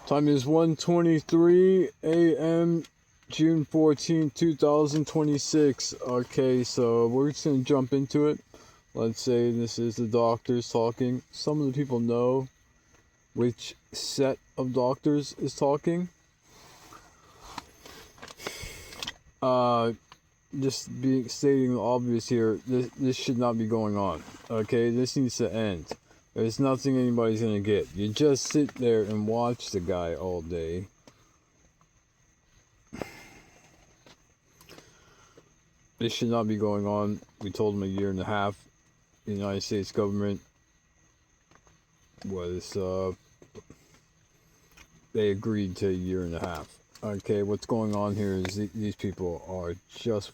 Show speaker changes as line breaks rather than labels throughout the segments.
Time is 1:23 a.m. June 14th, 2026. Okay, so we're just going to jump into it. Let's say this is the doctors talking. Some of the people know which set of doctors is talking. Just stating the obvious here, this should not be going on. Okay, this needs to end. There's nothing anybody's gonna get. You just sit there and watch the guy all day. This should not be going on. We told him a year and a half. The United States government was, they agreed to a year and a half. Okay, what's going on here is these people are just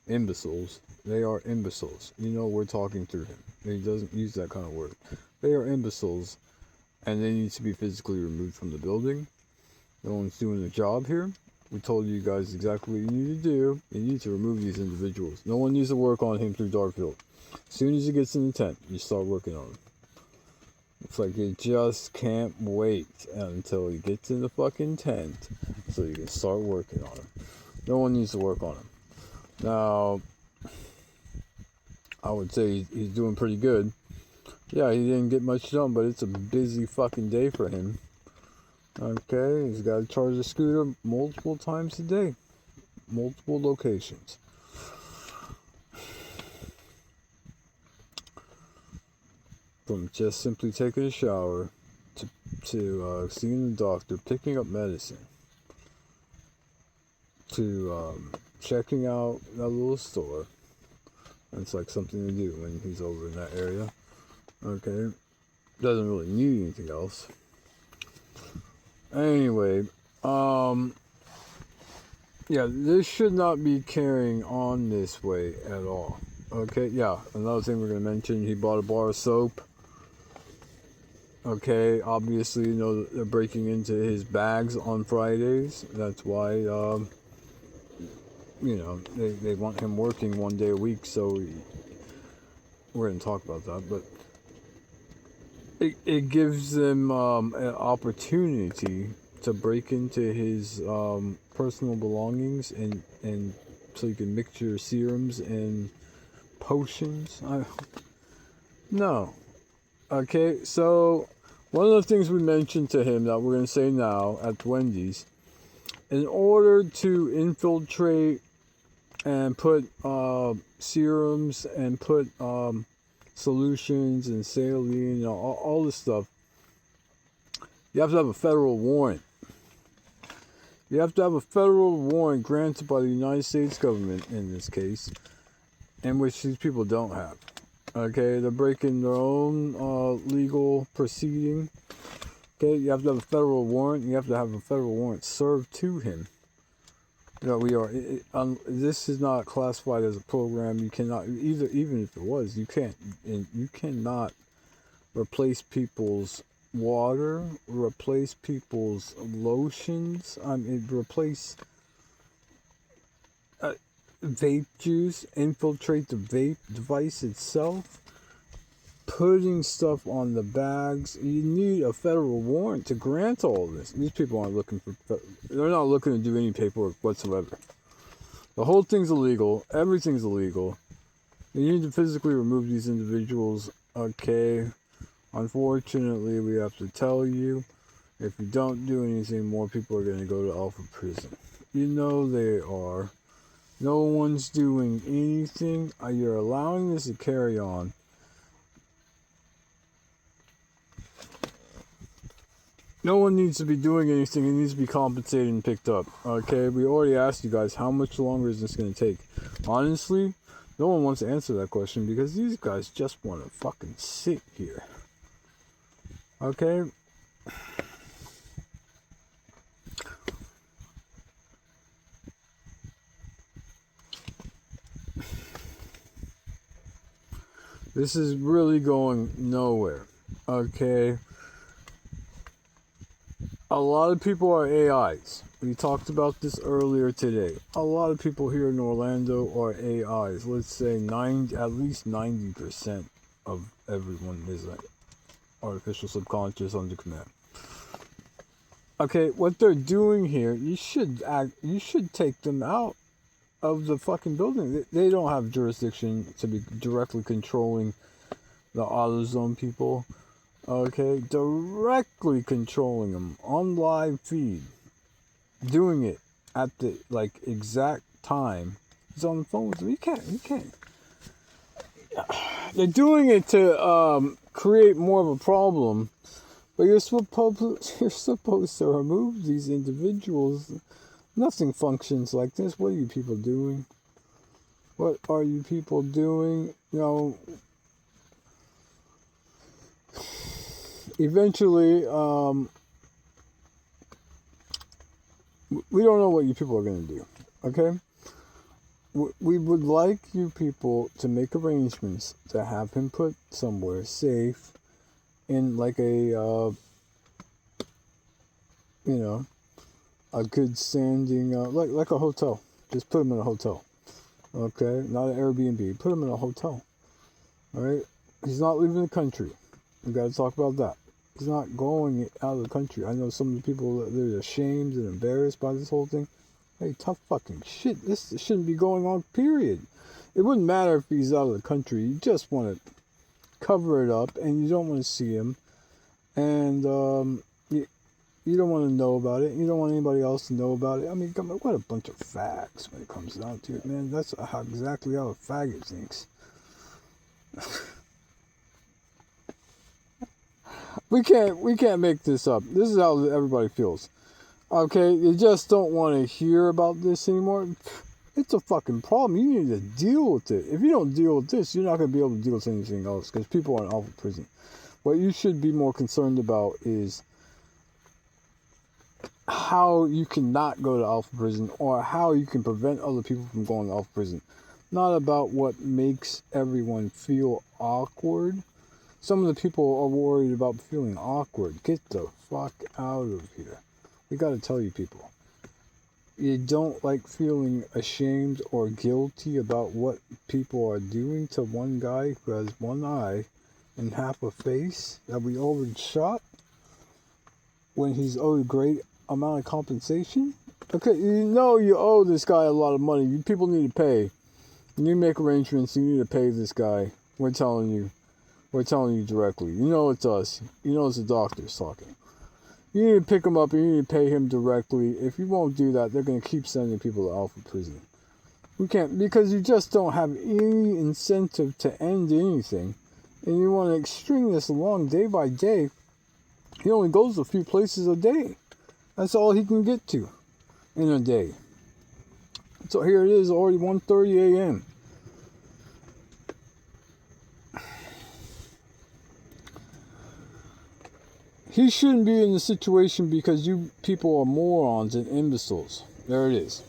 imbeciles. They are imbeciles. You know, we're talking through him. He doesn't use that kind of word. They are imbeciles, and they need to be physically removed from the building. No one's doing the job here. We told you guys exactly what you need to do. You need to remove these individuals. No one needs to work on him through Darkfield. As soon as he gets in the tent, you start working on him. It's like you just can't wait until he gets in the fucking tent so you can start working on him. No one needs to work on him. Now, I would say he's doing pretty good. Yeah, he didn't get much done, but it's a busy fucking day for him. Okay, he's got to charge a scooter multiple times a day. Multiple locations. From just simply taking a shower to seeing the doctor, picking up medicine, to checking out that little store. It's like something to do when he's over in that area. Okay, doesn't really need anything else. Anyway, yeah, this should not be carrying on this way at all. Okay, yeah, another thing we're going to mention, he bought a bar of soap. Okay, obviously, you know, they're breaking into his bags on Fridays. That's why, you know, they want him working 1 day a week, so we're going to talk about that, but it gives them an opportunity to break into his personal belongings and so you can mix your serums and potions. No. Okay, so one of the things we mentioned to him that we're going to say now at Wendy's, in order to infiltrate and put serums and put solutions and saline, all this stuff, you have to have a federal warrant. You have to have a federal warrant granted by the United States government in this case, in which these people don't have. Okay, they're breaking their own legal proceeding. Okay, you have to have a federal warrant. You have to have a federal warrant served to him. You know, this is not classified as a program. You cannot even if it was, you cannot replace people's water, replace people's lotions. Replace vape juice, infiltrate the vape device itself, putting stuff on the bags. You need a federal warrant to grant all this. These people aren't looking for, they're not looking to do any paperwork whatsoever. The whole thing's illegal. Everything's illegal. You need to physically remove these individuals. Okay, unfortunately, we have to tell you, if you don't do anything, more people are going to go to Alpha Prison. You know they are. No one's doing anything. You're allowing this to carry on. No one needs to be doing anything. It needs to be compensated and picked up. Okay, we already asked you guys, how much longer is this going to take? Honestly, no one wants to answer that question because these guys just want to fucking sit here. Okay? This is really going nowhere. Okay? A lot of people are AIs. We talked about this earlier today. A lot of people here in Orlando are AIs. Let's say at least 90% of everyone is an artificial subconscious under command. Okay, what they're doing here, you should take them out of the fucking building. They don't have jurisdiction to be directly controlling the AutoZone people. Okay, directly controlling them on live feed, doing it at the exact time he's on the phone with them. You can't. They're doing it to create more of a problem, but you're supposed to remove these individuals. Nothing functions like this. What are you people doing? What are you people doing? You know, eventually, we don't know what you people are going to do, okay? We would like you people to make arrangements to have him put somewhere safe in like a, a good standing, like a hotel. Just put him in a hotel, okay? Not an Airbnb. Put him in a hotel, all right? He's not leaving the country. We got to talk about that. He's not going out of the country. I know some of the people, they're ashamed and embarrassed by this whole thing. Hey, tough fucking shit. This shouldn't be going on, period. It wouldn't matter if he's out of the country. You just want to cover it up, and you don't want to see him. And you don't want to know about it. You don't want anybody else to know about it. I mean, come on, what a bunch of facts when it comes down to it, man. That's exactly how a faggot thinks. We can't make this up. This is how everybody feels. Okay, you just don't want to hear about this anymore. It's a fucking problem. You need to deal with it. If you don't deal with this, you're not going to be able to deal with anything else because people are in awful prison. What you should be more concerned about is how you cannot go to alpha prison or how you can prevent other people from going to alpha prison. Not about what makes everyone feel awkward. Some of the people are worried about feeling awkward. Get the fuck out of here. We gotta tell you people. You don't like feeling ashamed or guilty about what people are doing to one guy who has one eye and half a face that we already shot when he's owed a great amount of compensation? Okay, you know you owe this guy a lot of money. You people need to pay. You need to make arrangements. You need to pay this guy. We're telling you. We're telling you directly. You know it's us. You know it's the doctors talking. You need to pick him up and you need to pay him directly. If you won't do that, they're going to keep sending people to alpha prison. We can't, because you just don't have any incentive to end anything. And you want to string this along day by day. He only goes a few places a day. That's all he can get to in a day. So here it is, already 1:30 a.m. He shouldn't be in the situation because you people are morons and imbeciles. There it is.